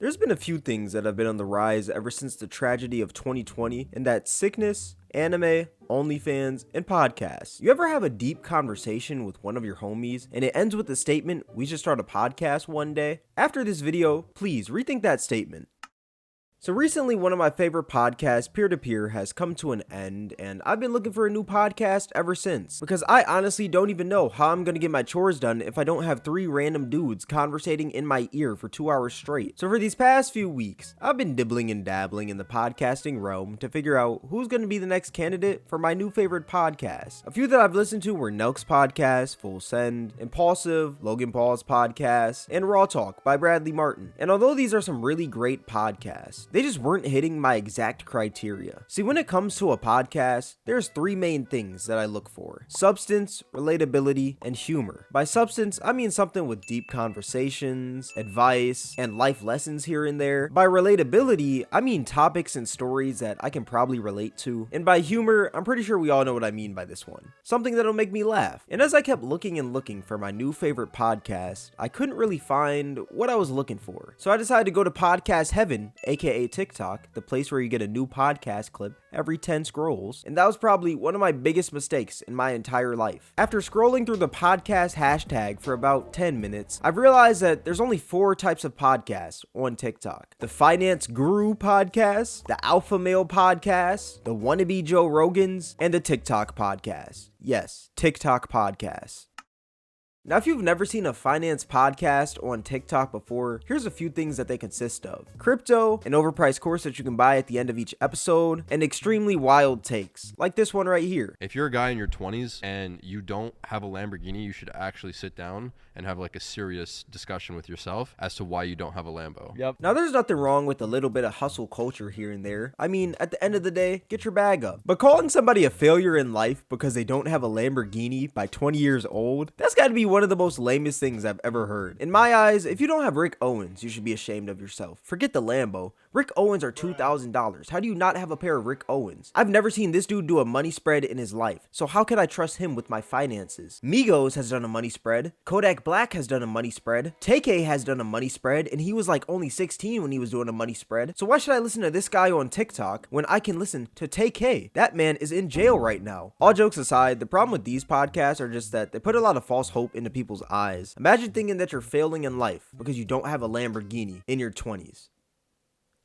There's been a few things that have been on the rise ever since the tragedy of 2020, and that's sickness, anime, OnlyFans, and podcasts. You ever have a deep conversation with one of your homies, and it ends with the statement, "We should start a podcast one day"? After this video, please rethink that statement. So recently, one of my favorite podcasts, Peer to Peer, has come to an end, and I've been looking for a new podcast ever since, because I honestly don't even know how I'm gonna get my chores done if I don't have 3 random dudes conversating in my ear for 2 hours straight. So for these past few weeks, I've been dibbling and dabbling in the podcasting realm to figure out who's gonna be the next candidate for my new favorite podcast. A few that I've listened to were Nelk's podcast, Full Send, Impulsive, Logan Paul's podcast, and Raw Talk by Bradley Martin. And although these are some really great podcasts, they just weren't hitting my exact criteria. See, when it comes to a podcast, there's 3 main things that I look for: substance, relatability, and humor. By substance, I mean something with deep conversations, advice, and life lessons here and there. By relatability, I mean topics and stories that I can probably relate to. And by humor, I'm pretty sure we all know what I mean by this one. Something that'll make me laugh. And as I kept looking and looking for my new favorite podcast, I couldn't really find what I was looking for. So I decided to go to Podcast Heaven, aka TikTok, the place where you get a new podcast clip every 10 scrolls, and that was probably one of my biggest mistakes in my entire life. After scrolling through the podcast hashtag for about 10 minutes, I've realized that there's only 4 types of podcasts on TikTok: the Finance Guru podcast, the Alpha Male podcast, the Wannabe Joe Rogans, and the TikTok podcast. Yes, TikTok podcasts. Now, if you've never seen a finance podcast on TikTok before, here's a few things that they consist of: crypto, an overpriced course that you can buy at the end of each episode, and extremely wild takes, like this one right here. If you're a guy in your 20s and you don't have a Lamborghini, you should actually sit down and have like a serious discussion with yourself as to why you don't have a Lambo. Yep. Now, there's nothing wrong with a little bit of hustle culture here and there. I mean, at the end of the day, get your bag up. But calling somebody a failure in life because they don't have a Lamborghini by 20 years old, that's gotta be one of the most lamest things I've ever heard. In my eyes, if you don't have Rick Owens, you should be ashamed of yourself. Forget the Lambo. Rick Owens are $2,000. How do you not have a pair of Rick Owens? I've never seen this dude do a money spread in his life, so how can I trust him with my finances? Migos has done a money spread. Kodak Black has done a money spread. TK has done a money spread, and he was like only 16 when he was doing a money spread. So why should I listen to this guy on TikTok when I can listen to TK? That man is in jail right now. All jokes aside, the problem with these podcasts are just that they put a lot of false hope into people's eyes. Imagine thinking that you're failing in life because you don't have a Lamborghini in your 20s.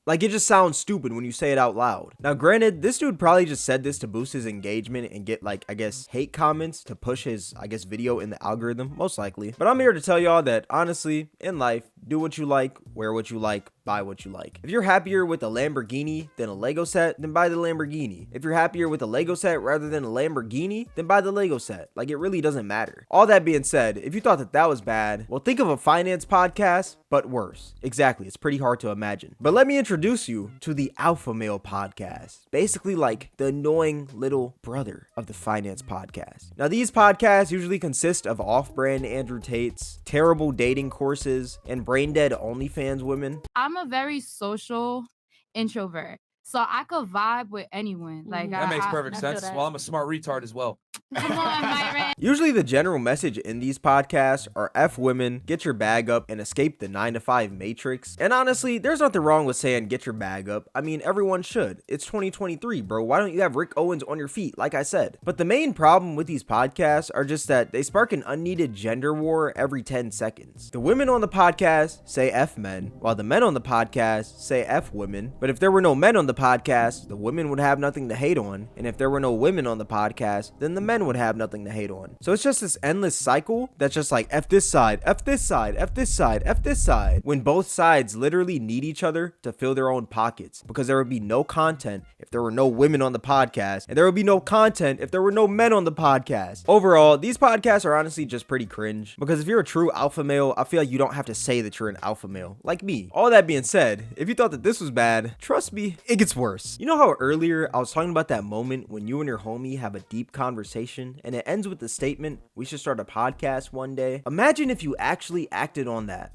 Like, it just sounds stupid when you say it out loud. Now, granted, this dude probably just said this to boost his engagement and get, like, I guess, hate comments to push his, I guess, video in the algorithm, most likely. But I'm here to tell y'all that, honestly, in life, do what you like, wear what you like, buy what you like. If you're happier with a Lamborghini than a Lego set, then buy the Lamborghini. If you're happier with a Lego set rather than a Lamborghini, then buy the Lego set. Like, it really doesn't matter. All that being said, if you thought that that was bad, well, think of a finance podcast, but worse. Exactly, it's pretty hard to imagine. But let me introduce you to the Alpha Male podcast. Basically like the annoying little brother of the finance podcast. Now, these podcasts usually consist of off-brand Andrew Tates, terrible dating courses, and brain-dead OnlyFans women. I'm a very social introvert, so I could vibe with anyone. Like that makes perfect I feel sense. that. Well, I'm a smart retard as well. Come on, Myron. Usually the general message in these podcasts are F women, get your bag up, and escape the 9-to-5 matrix. And honestly, there's nothing wrong with saying get your bag up. I mean, everyone should. It's 2023, bro. Why don't you have Rick Owens on your feet, like I said? But the main problem with these podcasts are just that they spark an unneeded gender war every 10 seconds. The women on the podcast say F men, while the men on the podcast say F women. But if there were no men on the podcast, the women would have nothing to hate on. And if there were no women on the podcast, then the men would have nothing to hate on. So it's just this endless cycle that's just like F this side, F this side, F this side, F this side, when both sides literally need each other to fill their own pockets, because there would be no content if there were no women on the podcast, and there would be no content if there were no men on the podcast. Overall, these podcasts are honestly just pretty cringe, because if you're a true alpha male, I feel like you don't have to say that you're an alpha male, like me. All that being said, if you thought that this was bad, trust me, it gets worse. You know how earlier I was talking about that moment when you and your homie have a deep conversation and it ends with the statement, "We should start a podcast one day"? Imagine if you actually acted on that.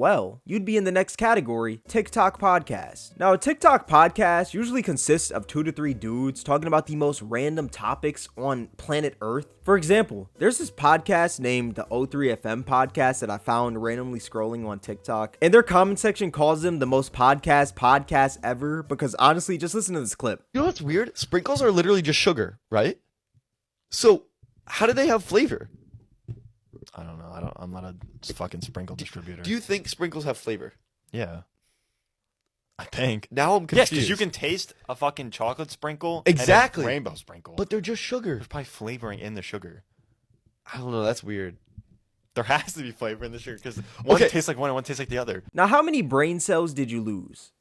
Well, you'd be in the next category, TikTok podcast. Now, a TikTok podcast usually consists of 2 to 3 dudes talking about the most random topics on planet Earth. For example, there's this podcast named the O3FM podcast that I found randomly scrolling on TikTok, and their comment section calls them the most podcast ever because honestly, just listen to this clip. You know what's weird? Sprinkles are literally just sugar, right? So how do they have flavor? I don't know. I'm not a fucking sprinkle distributor. Do you think sprinkles have flavor? Yeah. I think. Now I'm Yes, confused. because you can taste a fucking chocolate sprinkle Exactly. and a rainbow sprinkle. But they're just sugar. there's probably flavoring in the sugar. I don't know. That's weird. There has to be flavor in the sugar because one Okay. tastes like one and one tastes like the other. Now, how many brain cells did you lose?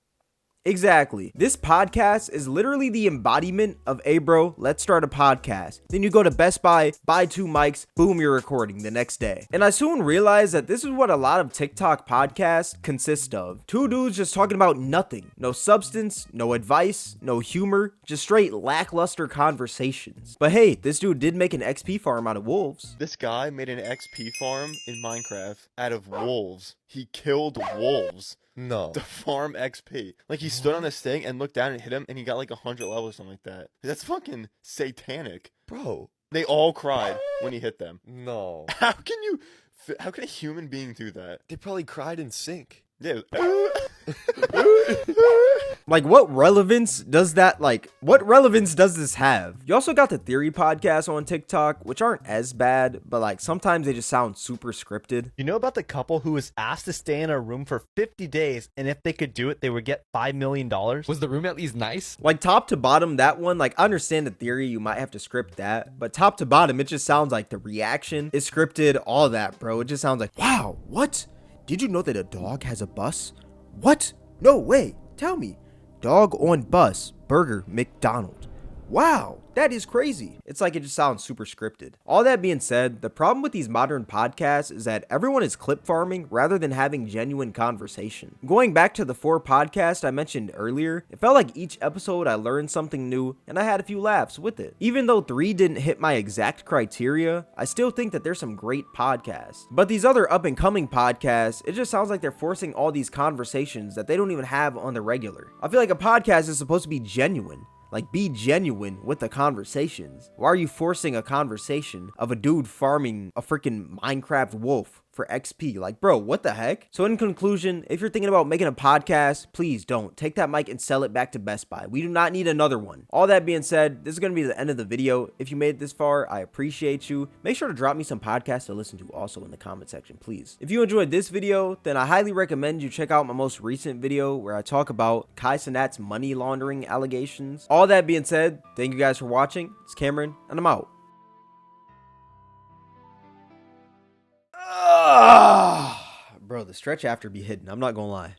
Exactly. This podcast is literally the embodiment of, hey bro, let's start a podcast. Then you go to Best Buy, buy 2 mics, boom, you're recording the next day. And I soon realized that this is what a lot of TikTok podcasts consist of. 2 dudes just talking about nothing. No substance, no advice, no humor, just straight lackluster conversations. But hey, this dude did make an XP farm out of wolves. This guy made an XP farm in Minecraft out of wolves. He killed wolves No. to farm XP. Like he stood on this thing and looked down and hit him, and he got like 100 levels or something like that. That's fucking satanic. Bro. They all cried when he hit them. No. How can a human being do that? They probably cried in sync. Yeah. Like, what relevance does this have? You also got the Theory podcast on TikTok, which aren't as bad, but like sometimes they just sound super scripted. You know about the couple who was asked to stay in a room for 50 days, and if they could do it, they would get $5 million? Was the room at least nice? Like top to bottom, that one, like I understand the theory, you might have to script that, but top to bottom, it just sounds like the reaction is scripted, all that, bro. It just sounds like, wow, what? Did you know that a dog has a bus? What? No way. Tell me. Dog on bus, burger, McDonald. Wow, that is crazy. It's like it just sounds super scripted. All that being said, the problem with these modern podcasts is that everyone is clip farming rather than having genuine conversation. Going back to the 4 podcasts I mentioned earlier, it felt like each episode I learned something new and I had a few laughs with it. Even though 3 didn't hit my exact criteria, I still think that there's some great podcasts. But these other up and coming podcasts, it just sounds like they're forcing all these conversations that they don't even have on the regular. I feel like a podcast is supposed to be genuine. Like, be genuine with the conversations. Why are you forcing a conversation of a dude farming a freaking Minecraft wolf for XP? Like, bro, what the heck? So in conclusion, if you're thinking about making a podcast, please don't. Take that mic and sell it back to Best Buy. We do not need another one. All that being said, this is going to be the end of the video. If you made it this far, I appreciate you. Make sure to drop me some podcasts to listen to also in the comment section, please. If you enjoyed this video, then I highly recommend you check out my most recent video where I talk about Kai Cenat's money laundering allegations. All that being said, thank you guys for watching. It's Cameron, and I'm out. Bro, the stretch after be hidden. I'm not gonna lie.